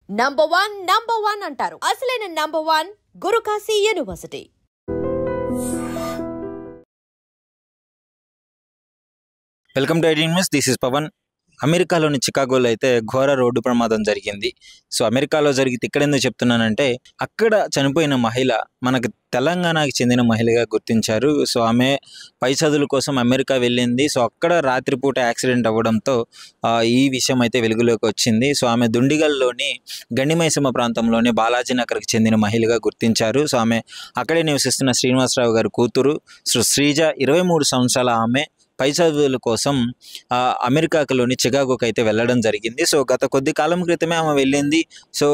Number one అంటారు. అసలైన number one Gurukashi university. Welcome to IT news. This is Pavan. అమెరికాలోని చికాగోలో అయితే ఘోర రోడ్డు ప్రమాదం జరిగింది. సో అమెరికాలో జరిగితే ఇక్కడ ఎందుకు చెప్తున్నానంటే, అక్కడ చనిపోయిన మహిళ మనకు తెలంగాణకి చెందిన మహిళగా గుర్తించారు. సో ఆమె పై చదువుల కోసం అమెరికా వెళ్ళింది. సో అక్కడ రాత్రిపూట యాక్సిడెంట్ అవ్వడంతో ఈ విషయం అయితే వెలుగులోకి వచ్చింది. సో ఆమె దుండిగల్లోని గండిమైసమ్మ ప్రాంతంలోని బాలాజీ నగర్కి చెందిన మహిళగా గుర్తించారు. సో ఆమె అక్కడే నివసిస్తున్న శ్రీనివాసరావు గారి కూతురు. సో శ్రీజ 23 సంవత్సరాల ఆమె పై చదువుల కోసం అమెరికాలోని చికాగోకి అయితే వెళ్ళడం జరిగింది. సో గత కొద్ది కాలం క్రితమే ఆమె వెళ్ళింది. సో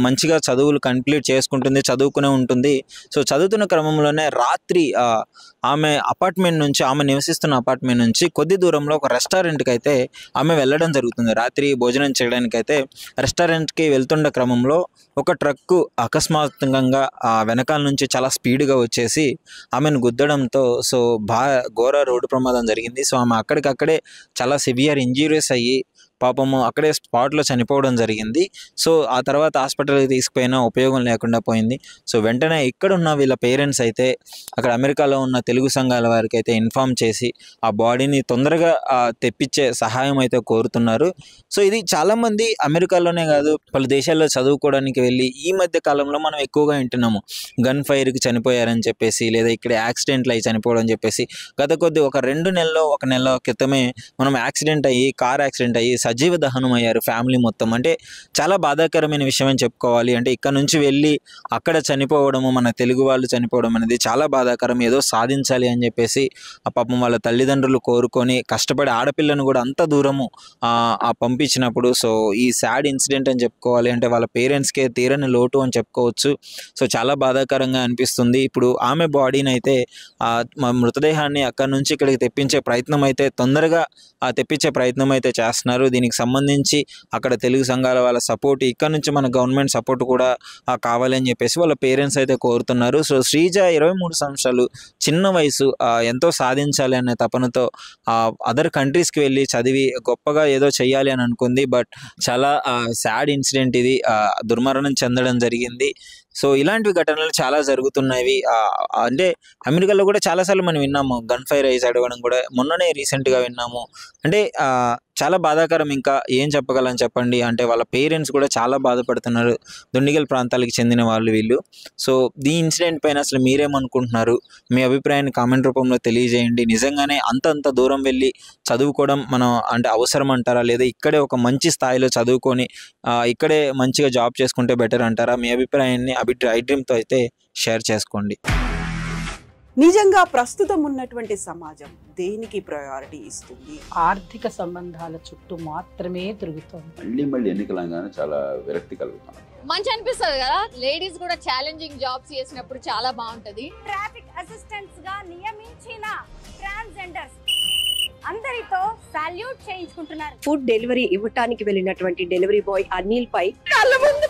మంచిగా చదువులు కంప్లీట్ చేసుకుంటుంది, చదువుకునే ఉంటుంది. సో చదువుతున్న క్రమంలోనే రాత్రి ఆమె నివసిస్తున్న అపార్ట్మెంట్ నుంచి కొద్ది దూరంలో ఒక రెస్టారెంట్కి అయితే ఆమె వెళ్ళడం జరుగుతుంది. రాత్రి భోజనం చేయడానికి అయితే రెస్టారెంట్కి వెళ్తున్న క్రమంలో ఒక ట్రక్కు అకస్మాత్తుగా వెనకాల నుంచి చాలా స్పీడ్గా వచ్చేసి ఆమెను గుద్దడంతో సో ఘోర రోడ్డు ప్రమాదం జరిగింది. సో ఆమె అక్కడికక్కడే చాలా సివియర్ ఇంజురీస్ అయ్యి పాపము అక్కడే స్పాట్లో చనిపోవడం జరిగింది. సో ఆ తర్వాత హాస్పిటల్కి తీసుకుపోయినా ఉపయోగం లేకుండా పోయింది. సో వెంటనే ఇక్కడున్న వీళ్ళ పేరెంట్స్ అయితే అక్కడ అమెరికాలో ఉన్న తెలుగు సంఘాల వారికి అయితే ఇన్ఫామ్ చేసి ఆ బాడీని తొందరగా తెప్పించే సహాయం అయితే కోరుతున్నారు. సో ఇది చాలామంది అమెరికాలోనే కాదు పలు దేశాల్లో చదువుకోవడానికి వెళ్ళి ఈ మధ్య కాలంలో మనం ఎక్కువగా వింటున్నాము, గన్ ఫైర్కి చనిపోయారని చెప్పేసి, లేదా ఇక్కడ యాక్సిడెంట్లు అయ్యి చనిపోవడం అని చెప్పేసి. గత ఒక 2 నెలల్లో 1 నెల క్రితమే మనం కార్ యాక్సిడెంట్ అయ్యి సజీవ దహనం అయ్యారు ఫ్యామిలీ మొత్తం. అంటే చాలా బాధాకరమైన విషయం అని చెప్పుకోవాలి. అంటే ఇక్కడ నుంచి వెళ్ళి అక్కడ చనిపోవడము, మన తెలుగు వాళ్ళు చనిపోవడం అనేది చాలా బాధాకరం. ఏదో సాధించాలి అని చెప్పేసి ఆ పాపం వాళ్ళ తల్లిదండ్రులు కోరుకొని కష్టపడి ఆడపిల్లను కూడా అంత దూరము పంపించినప్పుడు సో ఈ సాడ్ ఇన్సిడెంట్ అని చెప్పుకోవాలి. అంటే వాళ్ళ పేరెంట్స్కే తీరని లోటు అని చెప్పుకోవచ్చు. సో చాలా బాధాకరంగా అనిపిస్తుంది. ఇప్పుడు ఆమె బాడీని అయితే మృతదేహాన్ని అక్కడ నుంచి ఇక్కడికి తెప్పించే ప్రయత్నం అయితే తొందరగా తెప్పించే ప్రయత్నం అయితే చేస్తున్నారు. దీనికి సంబంధించి అక్కడ తెలుగు సంఘాల వాళ్ళ సపోర్ట్, ఇక్కడ నుంచి మన గవర్నమెంట్ సపోర్ట్ కూడా కావాలని చెప్పేసి వాళ్ళ పేరెంట్స్ అయితే కోరుతున్నారు. సో శ్రీజ 23 సంవత్సరాలు, చిన్న వయసు, ఎంతో సాధించాలి అనే తపనతో అదర్ కంట్రీస్కి వెళ్ళి చదివి గొప్పగా ఏదో చెయ్యాలి అని అనుకుంది. బట్ చాలా సాడ్ ఇన్సిడెంట్ ఇది, దుర్మరణం చెందడం జరిగింది. సో ఇలాంటి ఘటనలు చాలా జరుగుతున్నాయి. అంటే అమెరికాలో కూడా చాలాసార్లు మనం విన్నాము, గన్ ఫైర్ అయ్యి చదవడం కూడా మొన్ననే రీసెంట్గా విన్నాము. అంటే చాలా బాధాకరం. ఇంకా ఏం చెప్పగలను చెప్పండి. అంటే వాళ్ళ పేరెంట్స్ కూడా చాలా బాధపడుతున్నారు. దుండిగల్ ప్రాంతాలకు చెందిన వాళ్ళు వీళ్ళు. సో ఈ ఇన్సిడెంట్ పైన అసలు మీరేమనుకుంటున్నారు? మీ అభిప్రాయాన్ని కామెంట్ రూపంలో తెలియజేయండి. నిజంగానే అంత దూరం వెళ్ళి చదువుకోవడం మనం అంటే అవసరం అంటారా, లేదా ఇక్కడే ఒక మంచి స్థాయిలో చదువుకొని ఇక్కడే మంచిగా జాబ్ చేసుకుంటే బెటర్ అంటారా? మీ అభిప్రాయాన్ని ఐడ్రీమ్తో అయితే షేర్ చేసుకోండి. నిజంగా ప్రస్తుతం ఉన్నటువంటి సమాజం దేనికి ప్రయారిటీ ఇస్తుంది? ఆర్థిక సంబంధాల చుట్టూ మాత్రమే తిరుగుతుంది. మళ్ళీ ఎన్నికలంగానే చాలా విరక్తి కలుగుతాం. మంచి అనిపిస్తుంది కదా, లేడీస్ కూడా ఛాలెంజింగ్ జాబ్స్ చేసినప్పుడు చాలా బాగుంటది. ట్రాఫిక్ అసిస్టెంట్స్ గా నియమించిన ట్రాన్స్జెండర్స్ అందరితో సాల్యూట్ చేయించుకుంటున్నారు. ఫుడ్ డెలివరీ ఇవ్వటానికి వెళ్ళినటువంటి డెలివరీ బాయ్ అనిల్ పై కళ్ళ ముందు